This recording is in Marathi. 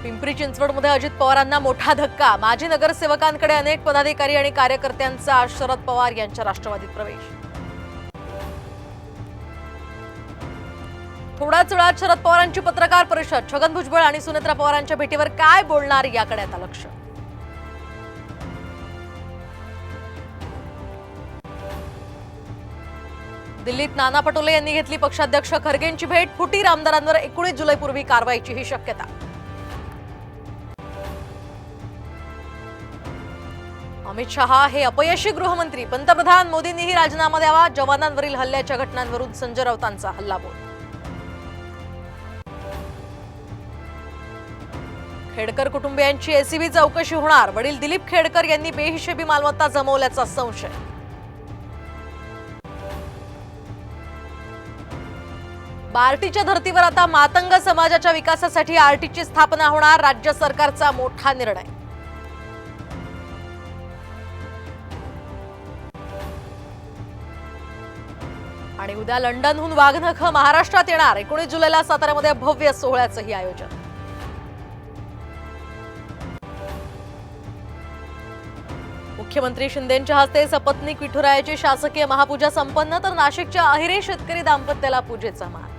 पिंपरी चिंचवडमध्ये अजित पवारांना मोठा धक्का। माजी नगरसेवकांकडे अनेक पदाधिकारी आणि कार्यकर्त्यांचा शरद पवार यांच्या राष्ट्रवादीत प्रवेश। थोड्याच वेळात शरद पवारांची पत्रकार परिषद। छगन भुजबळ आणि सुनेत्रा पवारांच्या भेटीवर काय बोलणार याकडे आता लक्ष। दिल्लीत नाना पटोले यांनी घेतली पक्षाध्यक्ष खरगेंची भेट। फुटीर आमदारांवर 19 जुलैपूर्वी कारवाईची ही शक्यता। अमित शहा हे अपयशी गृहमंत्री। पंतप्रधान मोदींनीही राजीनामा द्यावा। जवानांवरील हल्ल्याच्या घटनांवरून संजय राऊतांचा हल्लाबोल। खेडकर कुटुंबियांची एसीबी चौकशी होणार। वडील दिलीप खेडकर यांनी बेहिशेबी मालमत्ता जमवल्याचा संशय। बार्टीच्या धर्तीवर आता मातंग समाजाच्या विकासासाठी आरटीची स्थापना होणार। राज्य सरकारचा मोठा निर्णय। आणि उद्या लंडनहून वाघनख महाराष्ट्रात येणार। 19 जुलैला साताऱ्यामध्ये भव्य सोहळ्याचंही आयोजन। मुख्यमंत्री शिंदेंच्या हस्ते सपत्नीक विठुरायाची शासकीय महापूजा संपन्न। तर नाशिकच्या अहिरे शेतकरी दाम्पत्याला पूजेचा मान।